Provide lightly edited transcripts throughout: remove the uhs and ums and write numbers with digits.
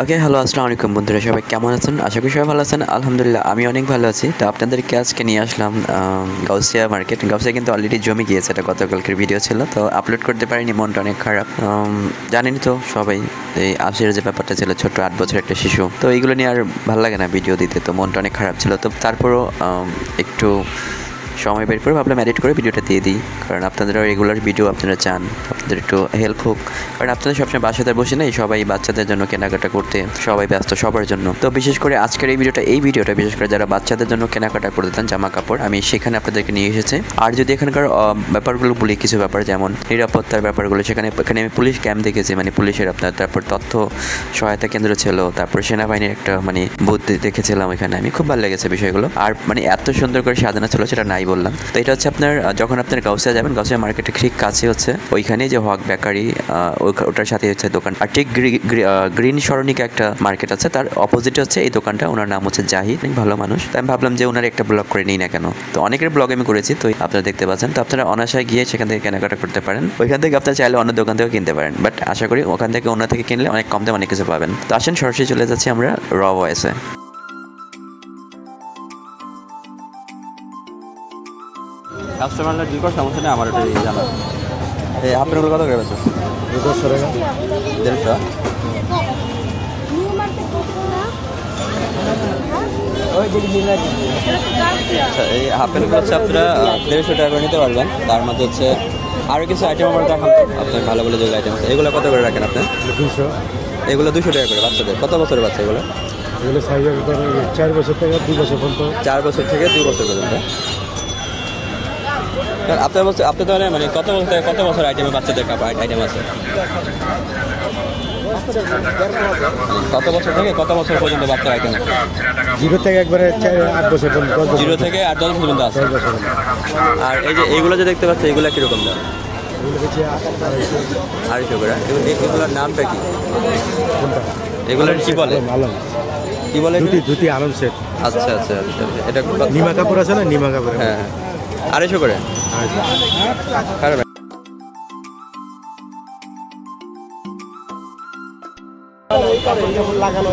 ওকে, hello, আসসালামু আলাইকুম বন্ধুরা, সবাই কেমন আছেন? আশা করি সবাই ভালো আছেন। আলহামদুলিল্লাহ আমি অনেক ভালো আছি। তো আপনাদেরকে আজকে নিয়ে আসলাম গাউসিয়া মার্কেট। গাউসিয়া কিন্তু অলরেডি জমে গিয়েছে, এটা গতকালকের ভিডিও ছিল, তো আপলোড করতে পারিনি, মনটা অনেক খারাপ। জানেনই তো সবাই এই আশির যে ব্যাপারটা ছিল, ছোট 8 বছর একটা শিশু, তো এইগুলো নিয়ে আর ভালো লাগে না ভিডিও দিতে, তো মনটা অনেক খারাপ ছিল। তো তারপরও একটু সময় বের করে ভাবলাম এডিট করে ভিডিওটা দিয়ে দিই, কারণ আপনাদেরও রেগুলার ভিডিও আপনারা চান, আপনাদের একটু হেল্প হোক, কারণ আপনাদের সবসময় বাসাতে বসে নেই, সবাই বাচ্চাদের জন্য কেনাকাটা করতে সবাই ব্যস্ত সবার জন্য। তো বিশেষ করে আজকের এই ভিডিওটা বিশেষ করে যারা বাচ্চাদের জন্য কেনাকাটা করতে চান জামা কাপড়, আমি সেখানে আপনাদেরকে নিয়ে এসেছি। আর যদি এখানকার ব্যাপারগুলো বলি, কিছু ব্যাপার যেমন নিরাপত্তার ব্যাপারগুলো, এখানে আমি পুলিশ ক্যাম্প দেখেছি, মানে পুলিশের আপনার, তারপর তথ্য সহায়তা কেন্দ্র ছিল, তারপর সেনাবাহিনীর একটা মানে বুথ দেখেছিলাম এখানে, আমি খুব ভালো লেগেছে বিষয়গুলো। আর মানে এত সুন্দর করে সাজানো ছিল, সেটা নাই বললাম। তো এটা হচ্ছে আপনার যখন আপনার গাউসিয়া যাবেন, গাউসিয়া মার্কেটের ঠিক কাছে হচ্ছে ওইখানে যে হক বেকারি, ওটার সাথে হচ্ছে দোকান। আর ঠিক গ্রিন সরণিকা একটা মার্কেট আছে, তার অপোজিটে হচ্ছে এই দোকানটা। ওনার নাম হচ্ছে জাহিদ, ভালো মানুষ। তো আমি ভাবলাম যে ওনার একটা ব্লগ করে নিই না কেন, তো অনেকের ব্লগ আমি করেছি, তো আপনারা দেখতে পাচ্ছেন। তো আপনারা অনায়াসে গিয়ে সেখান থেকে কেনাকাটা করতে পারেন, ওইখান থেকে আপনারা চাইলে অন্য দোকান থেকেও কিনতে পারেন, বাট আশা করি ওখান থেকে অন্য থেকে কিনলে অনেক কম দামে অনেক কিছু পাবেন। তো আসেন সরাসরি চলে যাচ্ছি আমরা র ভয়েসে। কাস্টমাররা দুই কথা সমস্যা নেই, আমার ওটা জানা। এই হাফেরগুলো কত করে বেচেন? 200 টাকা, 150। আচ্ছা, এই হাফেরগুলো হচ্ছে আপনারা 150 টাকা করে নিতে পারবেন। তার মধ্যে হচ্ছে আরও কিছু আইটেম আমরা দেখান আপনার, ভালো ভালো যেগুলো আইটেম আছে। এগুলো কত করে রাখেন আপনি? 200। এগুলো 200 টাকা করে বাচ্চাদের। কত বছরের বাচ্চা এগুলো? এগুলো সাইজের 4 বছর থেকে 2 বছর পর্যন্ত। 4 বছর থেকে 2 বছর পর্যন্ত। আপনার তাহলে মানে কত বছর থেকে কত বছর আইটেমের বাচ্চাদের কাপড় আইটেম আছে? কত বছর থেকে কত বছর পর্যন্ত বাচ্চার আইটেম আছে? 0 থেকে একবারে 8 বছর পর্যন্ত। 0 থেকে 8 বছর পর্যন্ত আছে। আর এই যে এইগুলো যে দেখতে পাচ্ছি, এগুলো কীরকম দাম? 250 করে। এগুলোর নামটা কি? এগুলোর কি বলে? কি বলে? দুটি আলম সেট। আচ্ছা আচ্ছা, এটা নিমা কাপড় আছে না, নিমা কাপড়। হ্যাঁ, 250 করে।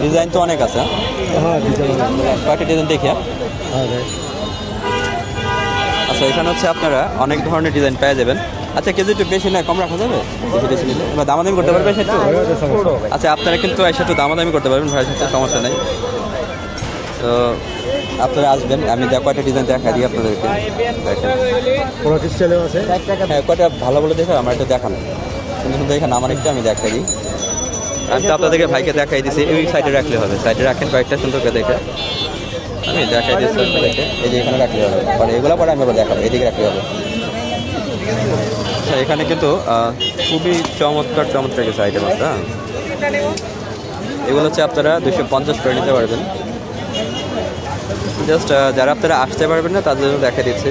ডিজাইন তো অনেক আছে। কয়টা ডিজাইন দেখি। আচ্ছা, এখানে হচ্ছে আপনারা অনেক ধরনের ডিজাইন পেয়ে যাবেন। আচ্ছা, কেজি একটু বেশি না কম রাখা যাবে? বেশি নিলে আমরা দামাদামি করতে পারবেন একটু? আচ্ছা, আপনারা কিন্তু একটু দামাদামি করতে পারবেন, ভাইয়ের সাথে সমস্যা নেই। তো আপনারা আসবেন, আমি কয়টা ডিজাইন দেখা দিই আপনাদেরকে। হ্যাঁ, কয়টা ভালো ভালো দেখে আমার একটু দেখানো, সুন্দর সুন্দর এখানে আমার একটু আমি দেখাই দিই। আমি তো আপনাদেরকে ভাইকে দেখাই দিচ্ছি, ওই সাইডে রাখলে হবে, সাইডে রাখেন কয়েকটা সুন্দর করে দেখে আমি দেখাই দিচ্ছি আপনাদেরকে। এই যে এখানে রাখলে হবে, পরে এগুলো পরে আমি আবার দেখাবো, এদিকে রাখলে হবে। আচ্ছা, এখানে কিন্তু খুবই চমৎকার কিছু আইটেম আছে। এগুলো হচ্ছে আপনারা 250 করে নিতে পারবেন। জাস্ট যারা আপনারা আসতে পারবেন না তাদের জন্য দেখা দিচ্ছি,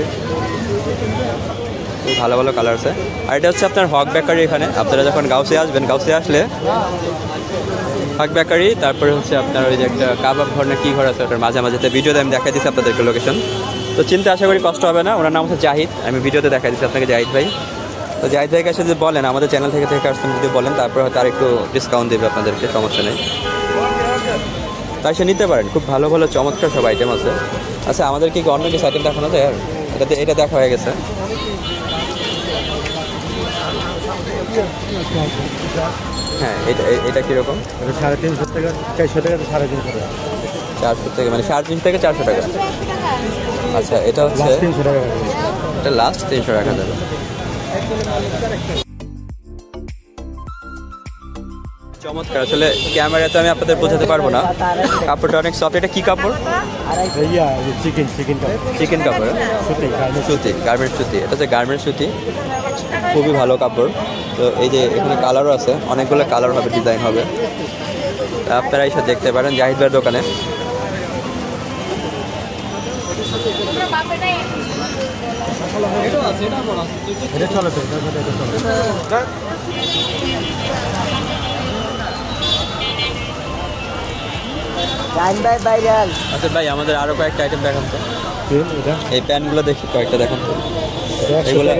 ভালো ভালো কালার আছে। আর এটা হচ্ছে আপনার হক বেকারি। এখানে আপনারা যখন গাউসিয়া আসবেন, গাউসিয়া আসলে হক বেকারি, তারপরে হচ্ছে আপনার ওই যে একটা কাবাব ঘর না কি ঘর আছে, ওটার মাঝামাঝিতে ভিডিওতে আমি দেখা দিচ্ছি আপনাদেরকে লোকেশন। তো চিনতে আশা করি কষ্ট হবে না। ওনার নাম হচ্ছে জাহিদ, আমি ভিডিওতে দেখা দিচ্ছি আপনাকে জাহিদ ভাই। তো জাহিদ ভাইকে এসে যদি বলেন আমাদের চ্যানেল থেকে আসছেন যদি বলেন, তারপরে হয়তো আর একটু ডিসকাউন্ট দেবে আপনাদেরকে, সমস্যা নেই। তাই সে নিতে পারেন, খুব ভালো ভালো চমৎকার সব আইটেম আছে। আচ্ছা, আমাদের কি অন্য কিছু আইটেম দেখানো যায়? আর এটা দেখা হয়ে গেছে। হ্যাঁ, এটা কীরকম? 350 টাকা, 400 টাকা, 350 টাকা। 400 থেকে মানে 350 থেকে 400 টাকা। আচ্ছা, এটা হচ্ছে 300 টাকা। এটা লাস্ট 300 টাকা যাবে। চমৎকার, আসলে ক্যামেরাতে আমি আপনাদের বোঝাতে পারবো না, কাপড়টা অনেক সফট। এটা কি কাপড়? চিকেন কাপড়, সুতি, গার্মেন্টস সুতি। এটা হচ্ছে গার্মেন্টস সুতি, খুবই ভালো কাপড়। তো এই যে এখানে কালারও আছে, অনেকগুলো কালার হবে, ডিজাইন হবে, আপনারা এসে দেখতে পারেন জাহিদ ভাইয়ের দোকানে। আচ্ছা ভাই, আমাদের আরো কয়েকটা আইটেম দেখান তো। এই প্যান্টগুলো দেখি কয়েকটা দেখান তো। এগুলো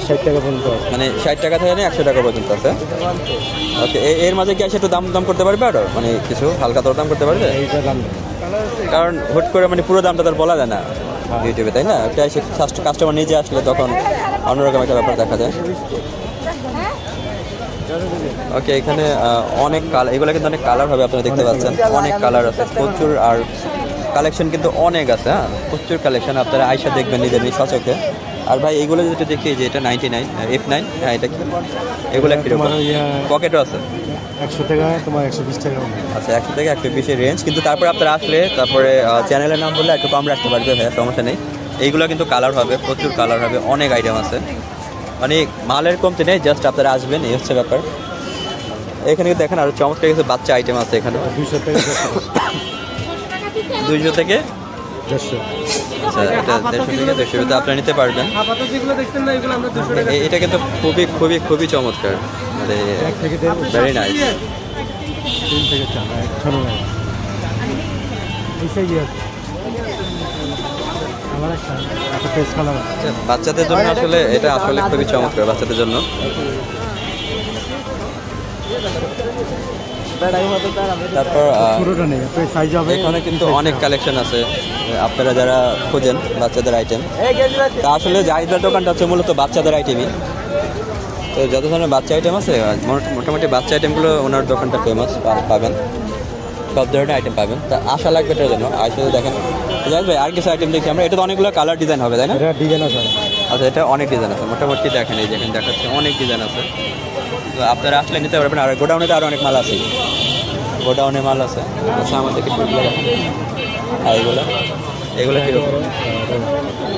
60 টাকা পর্যন্ত আছে। মানে 60 টাকা থেকে নিয়ে 100 টাকা পর্যন্ত আছে। ওকে, এর মাঝে কি একটু দাম করতে পারবে আরো, মানে কিছু হালকা দাম করতে পারবে? এইটা দাম কারণ হুট করে মানে পুরো দামটা তার বলা যায় না ইউটিউবে, তাই না? একটা এসে কাস্টমার নিজে আসলে তখন অন্যরকম একটা ব্যাপার দেখা যায়। ওকে, এখানে অনেক কালার, এগুলো কিন্তু অনেক কালার হবে, আপনারা দেখতে পাচ্ছেন অনেক কালার আছে প্রচুর, আর কালেকশন কিন্তু অনেক আছে। হ্যাঁ, প্রচুর কালেকশন, আপনারা আইসা দেখবেন নিজের সচকে। আর ভাই এইগুলো যদি দেখি যে এটা 99 F9, হ্যাঁ এটা কি এগুলো কীরকম? পকেটও আছে 100 টাকা, তোমার 120 টাকা। আচ্ছা, 100 থেকে 120 রেঞ্জ, কিন্তু তারপরে আপনারা আসলে তারপরে চ্যানেলের নাম বললে একটু কম রাখতে পারবে ভাইয়া, সমস্যা নেই। এইগুলো কিন্তু কালার হবে, প্রচুর কালার হবে, অনেক আইটেম আছে, মানে মালের কমতি নেই, জাস্ট আপনারা আসবেন, এই হচ্ছে ব্যাপার। এখানে দেখেন আরও চমৎকার কিছু বাচ্চা আইটেম আছে এখানে। 200 থেকে 200 থেকে 150। আচ্ছা, এটা 150 থেকে 150 ভিতরে আপনারা নিতে পারবেন। এটা কিন্তু খুবই খুবই খুবই চমৎকার, মানে ভেরি নাইস। 3 থেকে 4 ছোট ভাই এইসে গিয়ে আমার একটা টেস্ট কালার আছে বাচ্চাদের জন্য, আসলে এটা আসলে খুবই চমৎকার বাচ্চাদের জন্য। তারপর পুরোটা নেই, সাইজ হবে। এখানে কিন্তু অনেক কালেকশন আছে, আপনারা যারা খোঁজেন বাচ্চাদের আইটেম। তা আসলে জাহিদার দোকানটা হচ্ছে মূলত বাচ্চাদের আইটেমই, তো যত ধরনের বাচ্চা আইটেম আছে মোটামুটি বাচ্চা আইটেমগুলো ওনার দোকানটা ফেমাস, পাবেন সব ধরনের আইটেম পাবেন। তা আশা লাগবে এটার জন্য। আর শুধু দেখেন জাহিদ ভাই, আর কিছু আইটেম দেখি আমরা। এটা তো অনেকগুলো কালার ডিজাইন হবে, তাই না? এটা ডিজাইন আছে। আচ্ছা, এটা অনেক ডিজাইন আছে মোটামুটি, দেখেন এই যেখানে দেখাচ্ছে অনেক ডিজাইন আছে, তো আপনারা আসলে নিতে পারবেন। আর গোডাউনে তো আরও অনেক মাল আছে, গোডাউনে মাল আছে। আচ্ছা, আমাদেরকে টুকগুলো দেখেন। আর এগুলো কীরকম?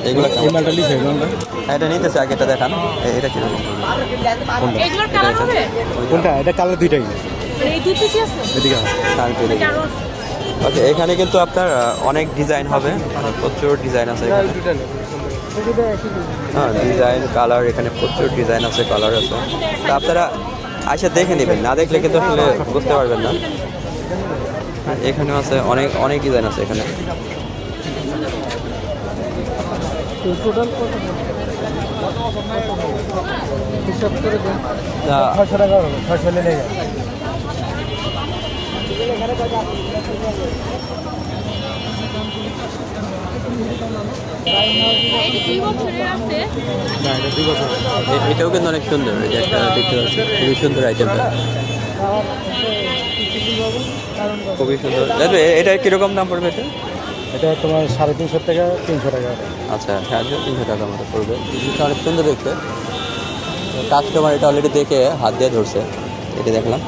এগুলো এই মালটা লিখে কোনটা? হ্যাঁ, এটা নিতেছে আগে, এটা দেখান এটা কীরকম? কোনটা? এটা কালার দুইটাই এদিকে। ওকে, এখানে কিন্তু আপনার অনেক ডিজাইন হবে, প্রচুর ডিজাইন আছে এখানে। হ্যাঁ, ডিজাইন কালার, এখানে প্রচুর ডিজাইন আছে, কালার আছে, তা আপনারা আইসা দেখে নেবেন, না দেখলে কিন্তু আসলে বুঝতে পারবেন না। এখানেও আছে অনেক অনেক ডিজাইন আছে এখানে। তা 600 টাকা হবে, 600 লেগে যায়। এটাও কিন্তু অনেক সুন্দর, এই যে একটা দেখতে পাচ্ছি খুবই সুন্দর আইটেমটা, খুবই সুন্দর। এটা কিরকম দাম পড়বে এটা? এটা তোমার 350 থেকে 300 টাকা। আচ্ছা, 350 টাকার মতো পড়বে। জিনিসটা অনেক সুন্দর দেখতে, কাস্টমার এটা অলরেডি দেখে হাত দিয়ে ধরছে, এটা দেখলাম।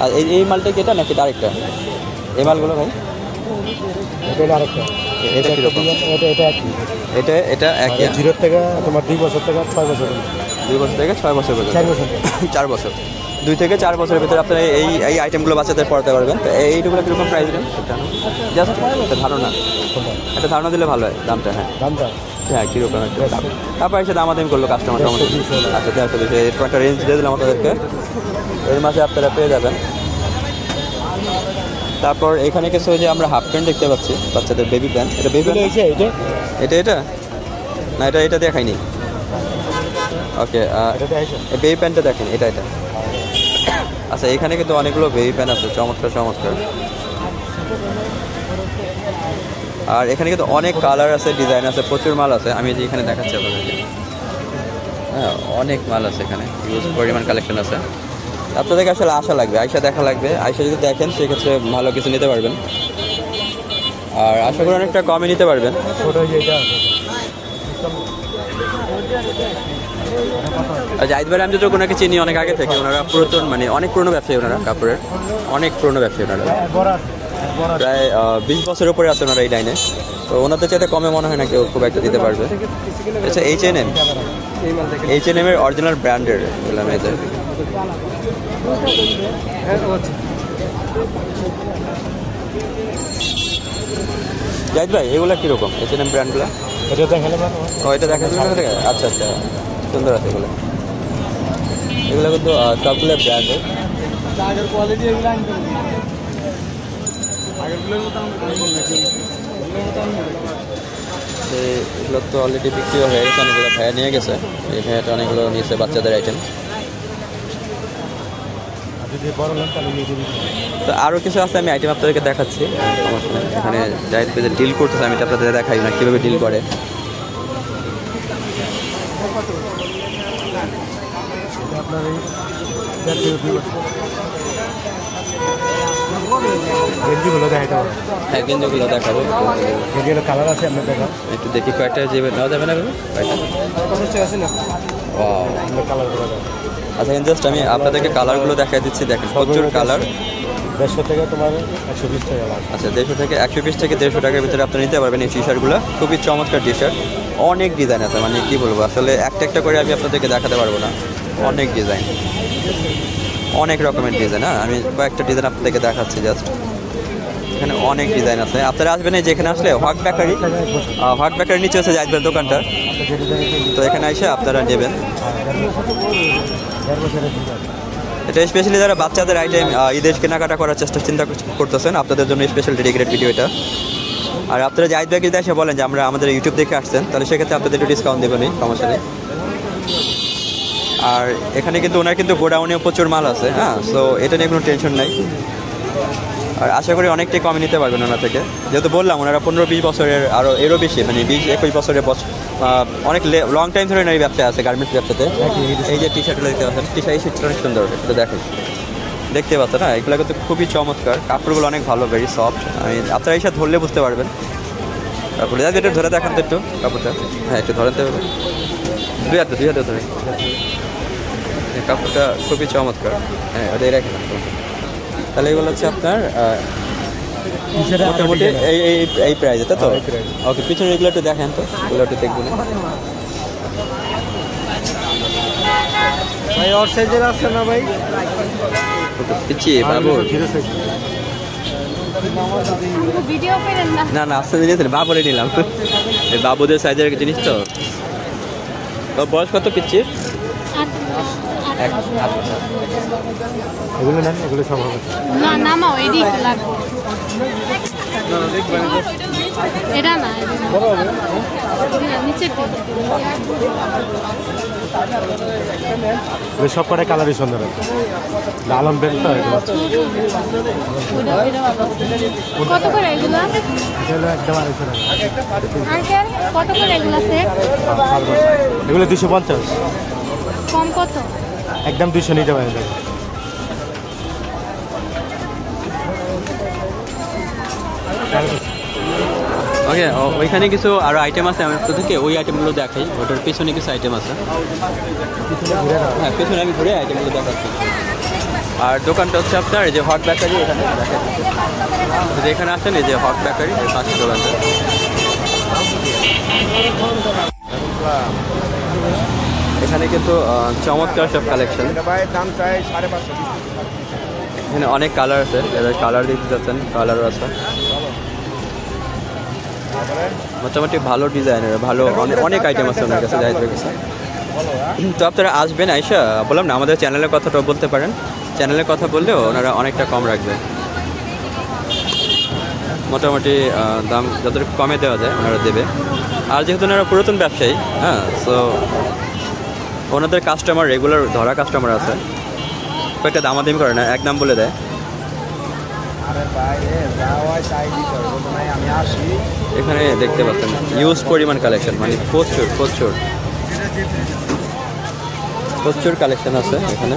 আর এই মালটা কি এটা নাকি আরেকটা? এই মালগুলো ভাই এটা আরেকটা। এটা কীরকম? এটা একই 0 থেকে তোমার 2 বছর থেকে 6 বছর। 2 বছর থেকে 6 বছর পর্যন্ত। 4 বছর। 4 বছর, 2 থেকে 4 বছরের ভিতরে আপনারা এই আইটেমগুলো বাচ্চাদের পড়াতে পারবেন। তো এইগুলো কীরকম প্রাইস দেন? জাস্ট একটা ধারণা দিলে ভালো হয় দামটা। হ্যাঁ, দামটা হ্যাঁ কীরকম একটা দাম, তারপর এসে দামাদামি করলো কাস্টমার। আচ্ছা, 150 এই একটা রেঞ্জ দিয়ে দিলাম আপনাদেরকে, এর মাঝে আপনারা পেয়ে যাবেন। তারপর এখানে কিছু যে আমরা হাফ প্যান্ট দেখতে পাচ্ছি, বাচ্চাদের বেবি প্যান্ট। এটা বেবি প্যান্ট, এটা না, এটা দেখাইনি। ওকে, বেবি প্যান্টটা দেখেন, এটা আচ্ছা, এখানে কিন্তু অনেকগুলো বেবি প্যান্ট আছে, চমৎকার। আর এখানে কিন্তু অনেক কালার আছে, ডিজাইন আছে, প্রচুর মাল আছে। আমি যে এখানে দেখাচ্ছি আপনাদেরকে, হ্যাঁ অনেক মাল আছে এখানে, হিউজ পরিমাণ কালেকশন আছে। আপনাদেরকে আসলে আশা লাগবে, আইসা দেখা লাগবে। আইসা যদি দেখেন সেক্ষেত্রে ভালো কিছু নিতে পারবেন, আর আশা করি অনেকটা কমে নিতে পারবেন। জাহিদ ভাই, আমি তো ওনাকে চিনি অনেক আগে থেকে, ওনারা পুরাতন, মানে অনেক পুরনো ব্যবসায়ী, ওনারা কাপড়ের অনেক পুরনো ব্যবসায়ী ওনারা, প্রায় 20 বছরের উপরে আছে ওনারা এই লাইনে। তো ওনাদের চাইতে কমে মনে হয় না কেউ খুব একটা দিতে পারবে। আচ্ছা, H&M এর অরিজিনাল ব্র্যান্ডের বললাম এই যে। জাহিদ ভাই, এগুলো কীরকম H&M ব্র্যান্ডগুলো? এটা দেখালে ও, এটা দেখা যাবে। আচ্ছা, সুন্দর আছে এগুলো কিন্তু সবগুলো ব্র্যান্ডের। এগুলো তো অলরেডি বিক্রিও হয়ে গেছে, অনেকগুলো ভাইয়া নিয়ে গেছে। এই ভাইয়াটা অনেকগুলো নিয়েছে বাচ্চাদের আইটেম। যদি বড় লোক তাহলে নিয়ে দিবি। তো আরও কিছু আছে, আমি আইটেম আপনাদেরকে দেখাচ্ছি। সমস্যা নেই। এখানে জাহিদ ভাই যে ডিল করতেছে আমি এটা আপনাদের দেখাই না কীভাবে ডিল করে। এটা আপনার এই 1.5 থেকে 2 বছর গেঞ্জিগুলো দেখাইতে হবে। হ্যাঁ, গেঞ্জিগুলো দেখাবো। গেঞ্জিগুলো কালার আছে আপনার দেখা একটু দেখি কয়েকটা যে নেওয়া যাবে না কয়েকটা। আছে না কালারগুলো দেখা। আচ্ছা, জাস্ট আমি আপনাদেরকে কালারগুলো দেখাই দিচ্ছি। দেখেন প্রচুর কালার। 150 থেকে তোমার 120 টাকা লাগবে। আচ্ছা, 150 থেকে 120 থেকে 150 টাকার ভিতরে আপনি নিতে পারবেন এই টি শার্টগুলো। খুবই চমৎকার টি শার্ট, অনেক ডিজাইন আছে। মানে কি বলবো, আসলে একটা একটা করে আমি আপনাদেরকে দেখাতে পারবো না। অনেক ডিজাইন, অনেক রকমের ডিজাইন। হ্যাঁ, আমি কয়েকটা ডিজাইন আপনাদেরকে দেখাচ্ছি জাস্ট। এখানে অনেক ডিজাইন আছে। আপনারা আসবেন এই যেখানে আসলে হক বেকারি, হক বেকারির নিচে হচ্ছে জাহিদ ভাইয়ের দোকানটা। তো এখানে এসে আপনারা নেবেন। এটা স্পেশালি যারা বাচ্চাদের আইটেম ঈদের কেনাকাটা করার চিন্তা করতেছেন, আপনাদের জন্য স্পেশাল ডেডিকেটেড ভিডিও এটা। আর আপনারা জাহিদ ভাইকে যদি এসে বলেন যে আমরা আমাদের ইউটিউব দেখে আসছেন, তাহলে সেক্ষেত্রে আপনাদের একটু ডিসকাউন্ট দেবেনই, সমস্যা নেই। আর এখানে কিন্তু ওনার কিন্তু গোডাউনেও প্রচুর মাল আছে। হ্যাঁ, সো এটা নিয়ে কোনো টেনশন নাই। আর আশা করি অনেকটাই কমে নিতে পারবেন ওনার থেকে। যেহেতু বললাম ওনারা 15-20 বছরের আরও এরও বেশি, মানে 20-21 বছরের অনেক লং টাইম ধরে এই ব্যবসায় আছে, গার্মেন্টস ব্যবসাতে। এই যে টি শার্টগুলো দেখতে পাচ্ছেন, টি শার্ট এই শার্টটা অনেক সুন্দর, এটা দেখেন, দেখতে পাচ্ছেন না? এগুলো কিন্তু খুবই চমৎকার, কাপড়গুলো অনেক ভালো, ভেরি সফট। আপনারা এই সাথে ধরলে বুঝতে পারবেন। তারপরে যাতে একটু ধরে দেখান তো একটু কাপড়টা। হ্যাঁ, একটু ধরেন তো, দুই হাতে ধরে। কাপড়টা খুবই চমৎকার। হ্যাঁ, ওটাই রাখেন। তাহলে এগুলো হচ্ছে আপনার মোটামুটি এই প্রাইজে, তাই তো? ওকে, পিছনে এগুলো একটু দেখেন তো, এগুলো একটু দেখবেন। ভাই ওর সাইজের আছে না ভাই? পিছিয়ে বাবুর না আসতে দিয়েছেন, বাবুরে নিলাম। এই বাবুদের সাইজের জিনিস তো। বয়স কত পিছিয়ে? এগুলো নেন, এগুলো সব হবে না নামাও এডি লাগবে এটা না বড় হবে নিচে সব কটা কালারই সুন্দর আছে। আলম বেল তো এগুলো কত করে এগুলো একদম 250 টাকা। আঙ্কেল কত করে এগুলো সেট? এগুলো 250। কম কত? একদম 200 নিতে পারেন। ওকে, ওইখানে কিছু আরও আইটেম আছে, আমি থেকে ওই আইটেমগুলো দেখাই। ওটার পিছনে কিছু আইটেম আছে। হ্যাঁ, পিছনে আমি ঘুরে আইটেমগুলো দেখাচ্ছি। আর দোকানটা হচ্ছে আপনার এই যে হট বেকারি, এখানে দেখেন, যদি এখানে আসেন এই যে হট বেকারি, এর পাশে দোকানটা। এখানে কিন্তু চমৎকার সব কালেকশন। এখানে অনেক কালার আছে, এবার কালার দেখতে যাচ্ছেন, কালারও আছে। মোটামুটি ভালো ডিজাইনের ভালো অনেক আইটেম আছে ওনার কাছে, জাহিদ ভাইয়ের কাছে। তো আপনারা আসবেন, আইসা বললাম না আমাদের চ্যানেলের কথাটাও বলতে পারেন। চ্যানেলের কথা বললেও ওনারা অনেকটা কম রাখবে। মোটামুটি দাম যতটুকু কমে দেওয়া যায় ওনারা দেবে। আর যেহেতু ওনারা পুরাতন ব্যবসায়ী, হ্যাঁ, সো ওনাদের কাস্টমার রেগুলার ধরা কাস্টমার আছে, কয়েকটা দামাদামি করে না, এক দাম বলে দেয়। এখানে দেখতে পাচ্ছেন ইউজ পরিমাণ কালেকশন, মানে প্রচুর কালেকশন আছে এখানে।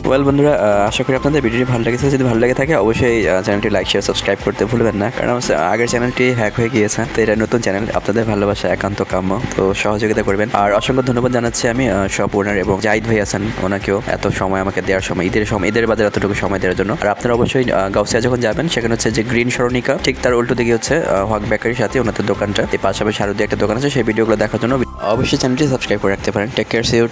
ওয়েল বন্ধুরা, আশা করি আপনাদের ভিডিওটি ভালো লেগেছে। যদি ভালো লেগে থাকে অবশ্যই চ্যানেলটি লাইক শেয়ার সাবস্ক্রাইব করতে ভুলবেন না, কারণ আগের চ্যানেলটি হ্যাক হয়ে গিয়েছে। তো এটা নতুন চ্যানেল, আপনাদের ভালোবাসা একান্ত কাম্য, তো সহযোগিতা করবেন। আর অসংখ্য ধন্যবাদ জানাচ্ছি আমি সব ওনার এবং জাহিদ ভাই আছেন, ওনাকেও এত সময় আমাকে দেওয়ার সময়, ঈদের বাজার এতটুকু সময় দেওয়ার জন্য। আর আপনারা অবশ্যই গাউসিয়া যখন যাবেন, সেখানে হচ্ছে যে গ্রিন সরণিকা, ঠিক তার উল্টো দিকে হচ্ছে হক বেকারির সাথে ওনাদের দোকানটা। এই পাশাপাশি আরও একটা দোকান আছে, সেই ভিডিওগুলো দেখার জন্য অবশ্যই চ্যানেলটি সাবস্ক্রাইব করে রাখতে পারেন। Take care, see you.